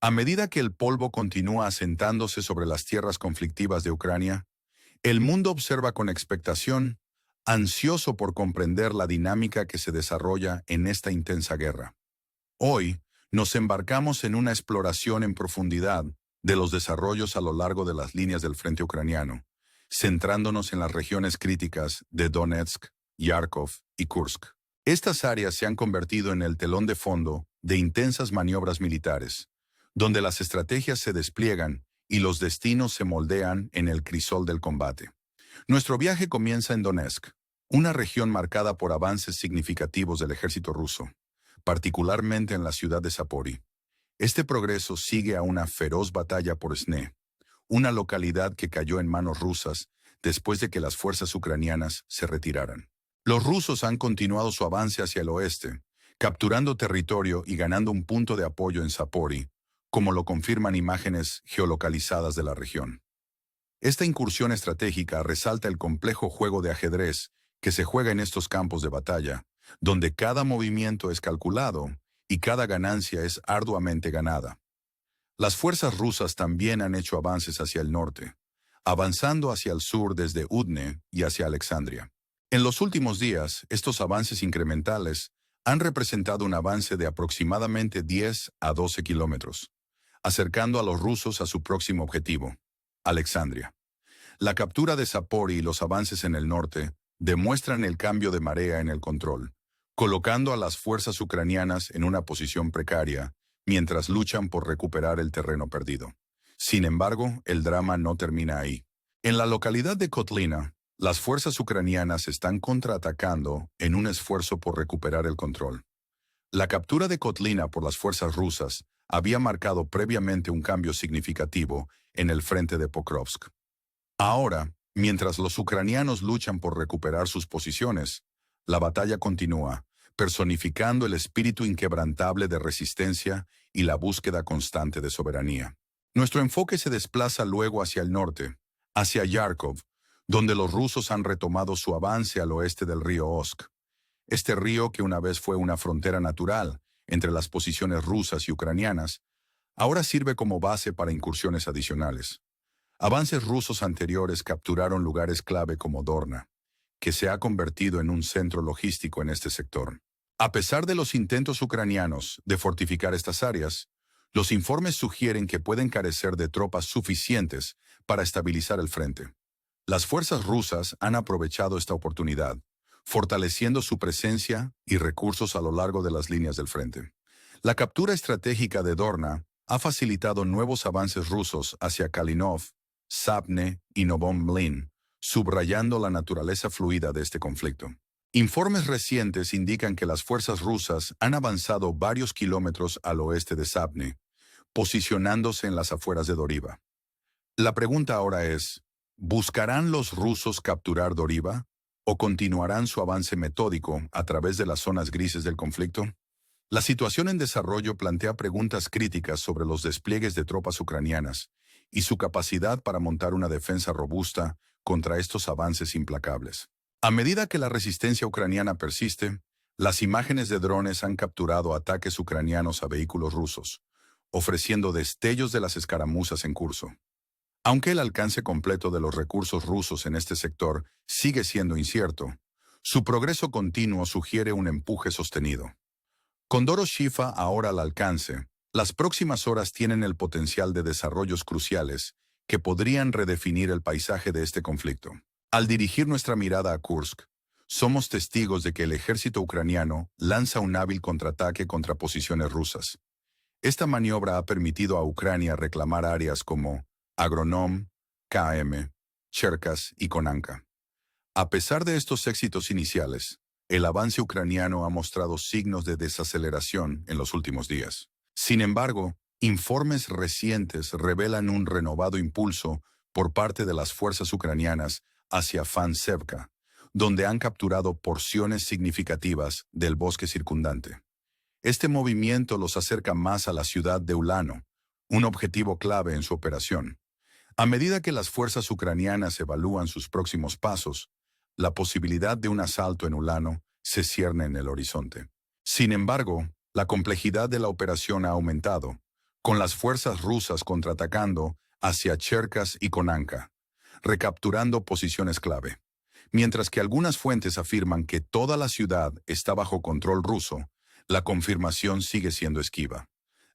A medida que el polvo continúa asentándose sobre las tierras conflictivas de Ucrania, el mundo observa con expectación, ansioso por comprender la dinámica que se desarrolla en esta intensa guerra. Hoy, nos embarcamos en una exploración en profundidad de los desarrollos a lo largo de las líneas del frente ucraniano, centrándonos en las regiones críticas de Donetsk, Kharkov y Kursk. Estas áreas se han convertido en el telón de fondo de intensas maniobras militares, donde las estrategias se despliegan y los destinos se moldean en el crisol del combate. Nuestro viaje comienza en Donetsk, una región marcada por avances significativos del ejército ruso, particularmente en la ciudad de Sapori. Este progreso sigue a una feroz batalla por Sne, una localidad que cayó en manos rusas después de que las fuerzas ucranianas se retiraran. Los rusos han continuado su avance hacia el oeste, capturando territorio y ganando un punto de apoyo en Sapori, como lo confirman imágenes geolocalizadas de la región. Esta incursión estratégica resalta el complejo juego de ajedrez que se juega en estos campos de batalla, donde cada movimiento es calculado y cada ganancia es arduamente ganada. Las fuerzas rusas también han hecho avances hacia el norte, avanzando hacia el sur desde Udne y hacia Alexandria. En los últimos días, estos avances incrementales han representado un avance de aproximadamente 10 a 12 kilómetros, acercando a los rusos a su próximo objetivo, Alexandria. La captura de Sapori y los avances en el norte demuestran el cambio de marea en el control, colocando a las fuerzas ucranianas en una posición precaria mientras luchan por recuperar el terreno perdido. Sin embargo, el drama no termina ahí. En la localidad de Kotlina, las fuerzas ucranianas están contraatacando en un esfuerzo por recuperar el control. La captura de Kotlina por las fuerzas rusas había marcado previamente un cambio significativo en el frente de Pokrovsk. Ahora, mientras los ucranianos luchan por recuperar sus posiciones, la batalla continúa, personificando el espíritu inquebrantable de resistencia y la búsqueda constante de soberanía. Nuestro enfoque se desplaza luego hacia el norte, hacia Kharkov, donde los rusos han retomado su avance al oeste del río Osk. Este río, que una vez fue una frontera natural entre las posiciones rusas y ucranianas, ahora sirve como base para incursiones adicionales. Avances rusos anteriores capturaron lugares clave como Dorna, que se ha convertido en un centro logístico en este sector. A pesar de los intentos ucranianos de fortificar estas áreas, los informes sugieren que pueden carecer de tropas suficientes para estabilizar el frente. Las fuerzas rusas han aprovechado esta oportunidad, fortaleciendo su presencia y recursos a lo largo de las líneas del frente. La captura estratégica de Dorna ha facilitado nuevos avances rusos hacia Kalinov, Sapne y Novomlin, subrayando la naturaleza fluida de este conflicto. Informes recientes indican que las fuerzas rusas han avanzado varios kilómetros al oeste de Sapne, posicionándose en las afueras de Doriva. La pregunta ahora es, ¿buscarán los rusos capturar Doriva o continuarán su avance metódico a través de las zonas grises del conflicto? La situación en desarrollo plantea preguntas críticas sobre los despliegues de tropas ucranianas y su capacidad para montar una defensa robusta contra estos avances implacables. A medida que la resistencia ucraniana persiste, las imágenes de drones han capturado ataques ucranianos a vehículos rusos, ofreciendo destellos de las escaramuzas en curso. Aunque el alcance completo de los recursos rusos en este sector sigue siendo incierto, su progreso continuo sugiere un empuje sostenido. Con Doroshifa ahora al alcance, las próximas horas tienen el potencial de desarrollos cruciales que podrían redefinir el paisaje de este conflicto. Al dirigir nuestra mirada a Kursk, somos testigos de que el ejército ucraniano lanza un hábil contraataque contra posiciones rusas. Esta maniobra ha permitido a Ucrania reclamar áreas como Agronom, KM, Cherkas y Konanka. A pesar de estos éxitos iniciales, el avance ucraniano ha mostrado signos de desaceleración en los últimos días. Sin embargo, informes recientes revelan un renovado impulso por parte de las fuerzas ucranianas hacia Fansevka, donde han capturado porciones significativas del bosque circundante. Este movimiento los acerca más a la ciudad de Ulano, un objetivo clave en su operación. A medida que las fuerzas ucranianas evalúan sus próximos pasos, la posibilidad de un asalto en Ulano se cierne en el horizonte. Sin embargo, la complejidad de la operación ha aumentado, con las fuerzas rusas contraatacando hacia Cherkas y Konanka, recapturando posiciones clave. Mientras que algunas fuentes afirman que toda la ciudad está bajo control ruso, la confirmación sigue siendo esquiva.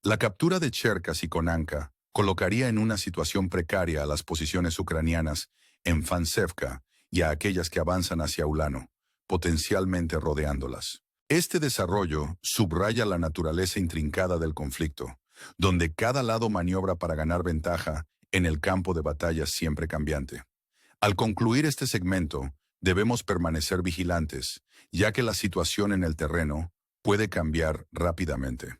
La captura de Cherkas y Konanka colocaría en una situación precaria a las posiciones ucranianas en Fansevka y a aquellas que avanzan hacia Ulano, potencialmente rodeándolas. Este desarrollo subraya la naturaleza intrincada del conflicto, donde cada lado maniobra para ganar ventaja en el campo de batalla siempre cambiante. Al concluir este segmento, debemos permanecer vigilantes, ya que la situación en el terreno puede cambiar rápidamente.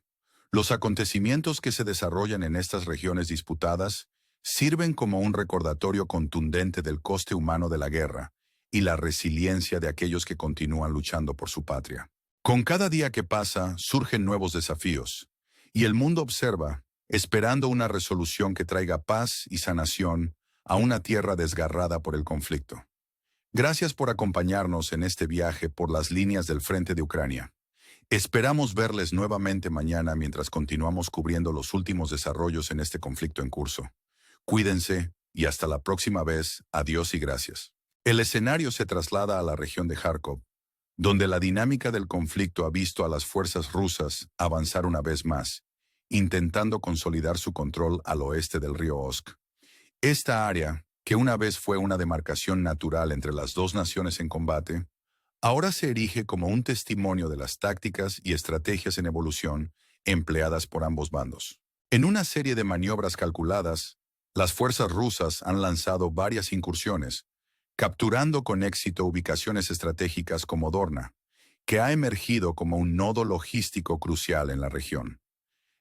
Los acontecimientos que se desarrollan en estas regiones disputadas sirven como un recordatorio contundente del coste humano de la guerra y la resiliencia de aquellos que continúan luchando por su patria. Con cada día que pasa, surgen nuevos desafíos, y el mundo observa, esperando una resolución que traiga paz y sanación a una tierra desgarrada por el conflicto. Gracias por acompañarnos en este viaje por las líneas del frente de Ucrania. Esperamos verles nuevamente mañana mientras continuamos cubriendo los últimos desarrollos en este conflicto en curso. Cuídense y hasta la próxima vez. Adiós y gracias. El escenario se traslada a la región de Kharkov, donde la dinámica del conflicto ha visto a las fuerzas rusas avanzar una vez más, intentando consolidar su control al oeste del río Osk. Esta área, que una vez fue una demarcación natural entre las dos naciones en combate, ahora se erige como un testimonio de las tácticas y estrategias en evolución empleadas por ambos bandos. En una serie de maniobras calculadas, las fuerzas rusas han lanzado varias incursiones, capturando con éxito ubicaciones estratégicas como Dorna, que ha emergido como un nodo logístico crucial en la región.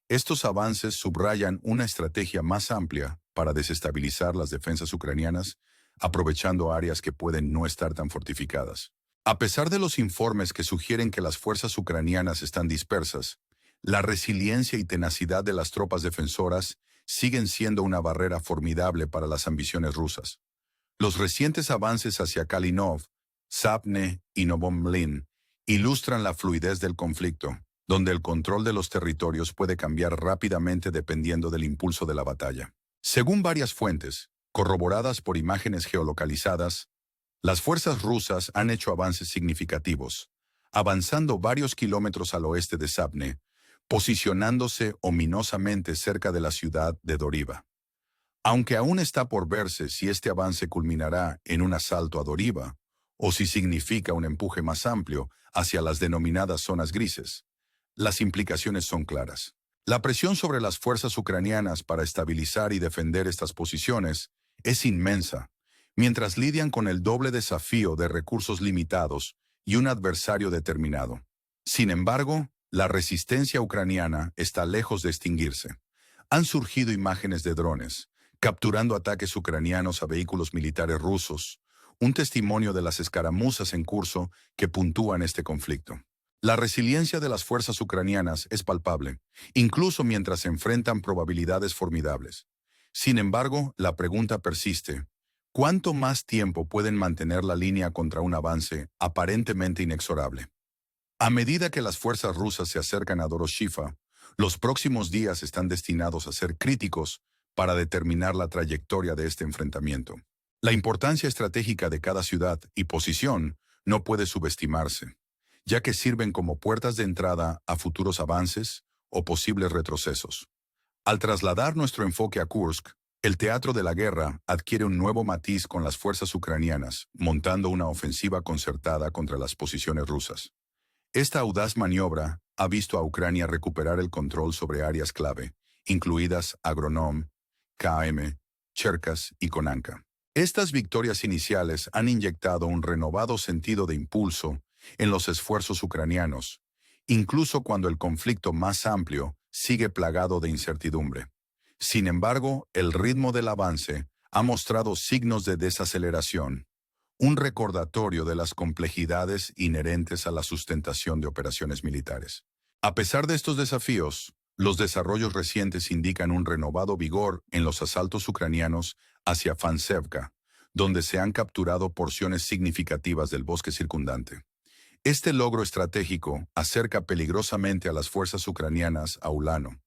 Estos avances subrayan una estrategia más amplia para desestabilizar las defensas ucranianas, aprovechando áreas que pueden no estar tan fortificadas. A pesar de los informes que sugieren que las fuerzas ucranianas están dispersas, la resiliencia y tenacidad de las tropas defensoras siguen siendo una barrera formidable para las ambiciones rusas. Los recientes avances hacia Kalinov, Sapne y Novomlin ilustran la fluidez del conflicto, donde el control de los territorios puede cambiar rápidamente dependiendo del impulso de la batalla. Según varias fuentes, corroboradas por imágenes geolocalizadas, las fuerzas rusas han hecho avances significativos, avanzando varios kilómetros al oeste de Sapne, posicionándose ominosamente cerca de la ciudad de Doriva. Aunque aún está por verse si este avance culminará en un asalto a Doriva, o si significa un empuje más amplio hacia las denominadas zonas grises, las implicaciones son claras. La presión sobre las fuerzas ucranianas para estabilizar y defender estas posiciones es inmensa, mientras lidian con el doble desafío de recursos limitados y un adversario determinado. Sin embargo, la resistencia ucraniana está lejos de extinguirse. Han surgido imágenes de drones, capturando ataques ucranianos a vehículos militares rusos, un testimonio de las escaramuzas en curso que puntúan este conflicto. La resiliencia de las fuerzas ucranianas es palpable, incluso mientras se enfrentan probabilidades formidables. Sin embargo, la pregunta persiste: ¿cuánto más tiempo pueden mantener la línea contra un avance aparentemente inexorable? A medida que las fuerzas rusas se acercan a Doroshifa, los próximos días están destinados a ser críticos para determinar la trayectoria de este enfrentamiento. La importancia estratégica de cada ciudad y posición no puede subestimarse, ya que sirven como puertas de entrada a futuros avances o posibles retrocesos. Al trasladar nuestro enfoque a Kursk, el teatro de la guerra adquiere un nuevo matiz con las fuerzas ucranianas, montando una ofensiva concertada contra las posiciones rusas. Esta audaz maniobra ha visto a Ucrania recuperar el control sobre áreas clave, incluidas Agronome, KM, Cherkas y Konanka. Estas victorias iniciales han inyectado un renovado sentido de impulso en los esfuerzos ucranianos, incluso cuando el conflicto más amplio sigue plagado de incertidumbre. Sin embargo, el ritmo del avance ha mostrado signos de desaceleración, un recordatorio de las complejidades inherentes a la sustentación de operaciones militares. A pesar de estos desafíos, los desarrollos recientes indican un renovado vigor en los asaltos ucranianos hacia Fansevka, donde se han capturado porciones significativas del bosque circundante. Este logro estratégico acerca peligrosamente a las fuerzas ucranianas a Ulano,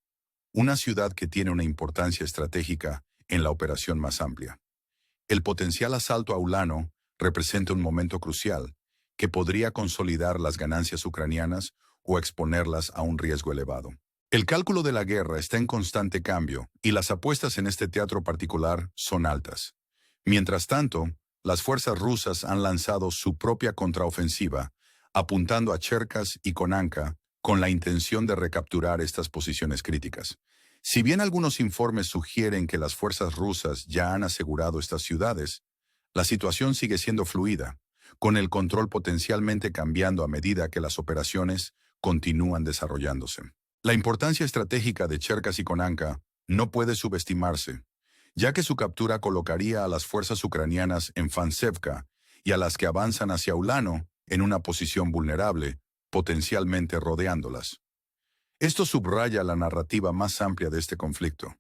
una ciudad que tiene una importancia estratégica en la operación más amplia. El potencial asalto a Ulano representa un momento crucial que podría consolidar las ganancias ucranianas o exponerlas a un riesgo elevado. El cálculo de la guerra está en constante cambio y las apuestas en este teatro particular son altas. Mientras tanto, las fuerzas rusas han lanzado su propia contraofensiva, apuntando a Cherkas y Konanka con la intención de recapturar estas posiciones críticas. Si bien algunos informes sugieren que las fuerzas rusas ya han asegurado estas ciudades, la situación sigue siendo fluida, con el control potencialmente cambiando a medida que las operaciones continúan desarrollándose. La importancia estratégica de Cherkas y Konanka no puede subestimarse, ya que su captura colocaría a las fuerzas ucranianas en Fansevka y a las que avanzan hacia Ulano en una posición vulnerable, potencialmente rodeándolas. Esto subraya la narrativa más amplia de este conflicto,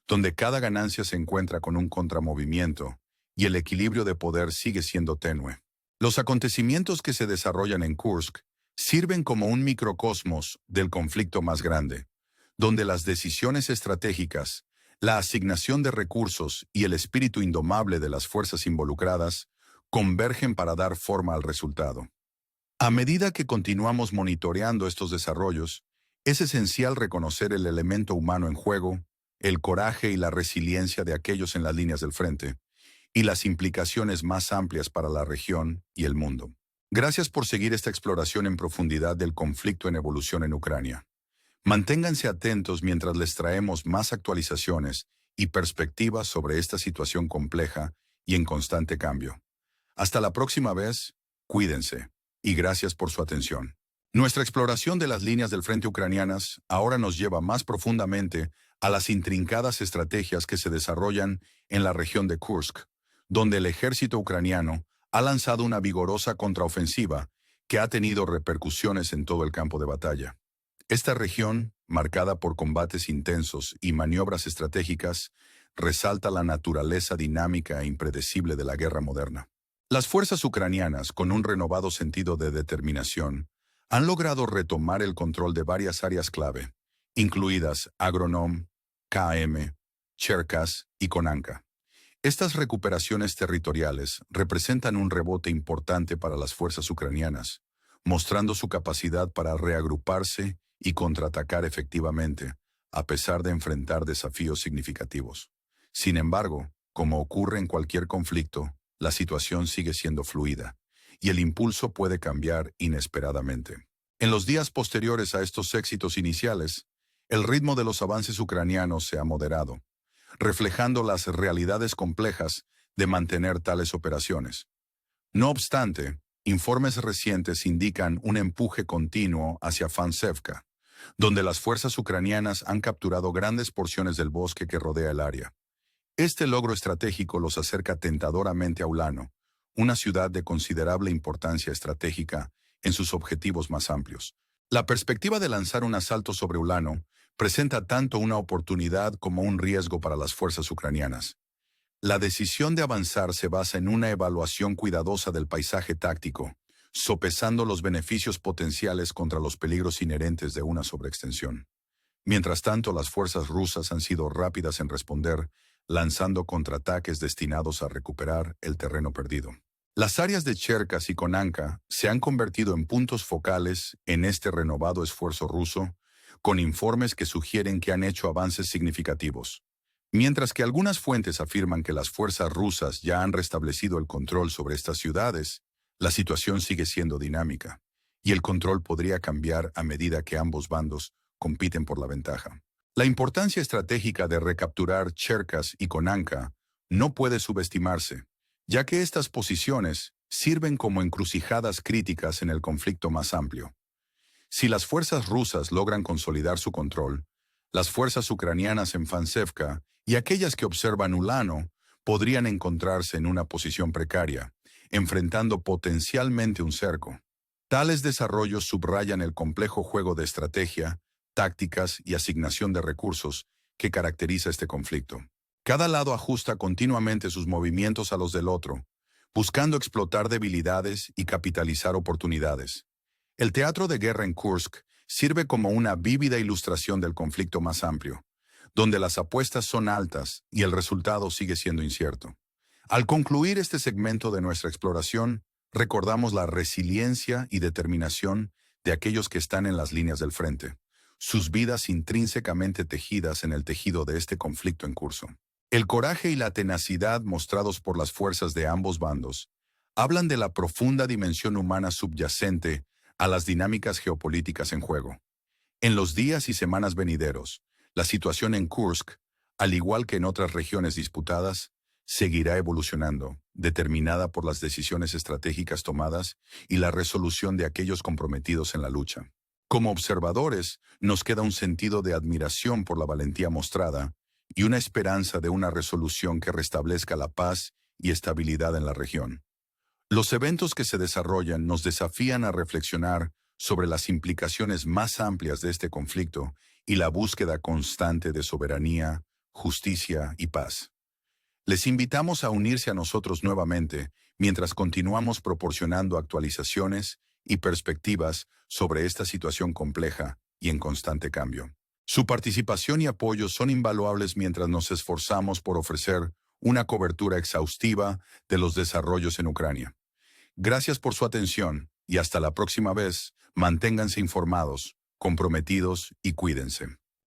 donde cada ganancia se encuentra con un contramovimiento y el equilibrio de poder sigue siendo tenue. Los acontecimientos que se desarrollan en Kursk sirven como un microcosmos del conflicto más grande, donde las decisiones estratégicas, la asignación de recursos y el espíritu indomable de las fuerzas involucradas convergen para dar forma al resultado. A medida que continuamos monitoreando estos desarrollos, es esencial reconocer el elemento humano en juego, el coraje y la resiliencia de aquellos en las líneas del frente, y las implicaciones más amplias para la región y el mundo. Gracias por seguir esta exploración en profundidad del conflicto en evolución en Ucrania. Manténganse atentos mientras les traemos más actualizaciones y perspectivas sobre esta situación compleja y en constante cambio. Hasta la próxima vez, cuídense, y gracias por su atención. Nuestra exploración de las líneas del frente ucranianas ahora nos lleva más profundamente a las intrincadas estrategias que se desarrollan en la región de Kursk, donde el ejército ucraniano ha lanzado una vigorosa contraofensiva que ha tenido repercusiones en todo el campo de batalla. Esta región, marcada por combates intensos y maniobras estratégicas, resalta la naturaleza dinámica e impredecible de la guerra moderna. Las fuerzas ucranianas, con un renovado sentido de determinación, han logrado retomar el control de varias áreas clave, incluidas Agronóm, KM, Cherkas y Konanka. Estas recuperaciones territoriales representan un rebote importante para las fuerzas ucranianas, mostrando su capacidad para reagruparse y contraatacar efectivamente, a pesar de enfrentar desafíos significativos. Sin embargo, como ocurre en cualquier conflicto, la situación sigue siendo fluida, y el impulso puede cambiar inesperadamente. En los días posteriores a estos éxitos iniciales, el ritmo de los avances ucranianos se ha moderado, reflejando las realidades complejas de mantener tales operaciones. No obstante, informes recientes indican un empuje continuo hacia Fansevka, donde las fuerzas ucranianas han capturado grandes porciones del bosque que rodea el área. Este logro estratégico los acerca tentadoramente a Ulano, una ciudad de considerable importancia estratégica en sus objetivos más amplios. La perspectiva de lanzar un asalto sobre Ulano presenta tanto una oportunidad como un riesgo para las fuerzas ucranianas. La decisión de avanzar se basa en una evaluación cuidadosa del paisaje táctico, sopesando los beneficios potenciales contra los peligros inherentes de una sobreextensión. Mientras tanto, las fuerzas rusas han sido rápidas en responder, lanzando contraataques destinados a recuperar el terreno perdido. Las áreas de Cherkas y Konanka se han convertido en puntos focales en este renovado esfuerzo ruso, con informes que sugieren que han hecho avances significativos. Mientras que algunas fuentes afirman que las fuerzas rusas ya han restablecido el control sobre estas ciudades, la situación sigue siendo dinámica, y el control podría cambiar a medida que ambos bandos compiten por la ventaja. La importancia estratégica de recapturar Cherkas y Konanka no puede subestimarse, ya que estas posiciones sirven como encrucijadas críticas en el conflicto más amplio. Si las fuerzas rusas logran consolidar su control, las fuerzas ucranianas en Fansevka y aquellas que observan Ulano podrían encontrarse en una posición precaria, enfrentando potencialmente un cerco. Tales desarrollos subrayan el complejo juego de estrategia, tácticas y asignación de recursos que caracteriza este conflicto. Cada lado ajusta continuamente sus movimientos a los del otro, buscando explotar debilidades y capitalizar oportunidades. El teatro de guerra en Kursk sirve como una vívida ilustración del conflicto más amplio, donde las apuestas son altas y el resultado sigue siendo incierto. Al concluir este segmento de nuestra exploración, recordamos la resiliencia y determinación de aquellos que están en las líneas del frente, sus vidas intrínsecamente tejidas en el tejido de este conflicto en curso. El coraje y la tenacidad mostrados por las fuerzas de ambos bandos hablan de la profunda dimensión humana subyacente a las dinámicas geopolíticas en juego. En los días y semanas venideros, la situación en Kursk, al igual que en otras regiones disputadas, seguirá evolucionando, determinada por las decisiones estratégicas tomadas y la resolución de aquellos comprometidos en la lucha. Como observadores, nos queda un sentido de admiración por la valentía mostrada y una esperanza de una resolución que restablezca la paz y estabilidad en la región. Los eventos que se desarrollan nos desafían a reflexionar sobre las implicaciones más amplias de este conflicto y la búsqueda constante de soberanía, justicia y paz. Les invitamos a unirse a nosotros nuevamente mientras continuamos proporcionando actualizaciones y perspectivas sobre esta situación compleja y en constante cambio. Su participación y apoyo son invaluables mientras nos esforzamos por ofrecer una cobertura exhaustiva de los desarrollos en Ucrania. Gracias por su atención y hasta la próxima vez, manténganse informados, comprometidos y cuídense.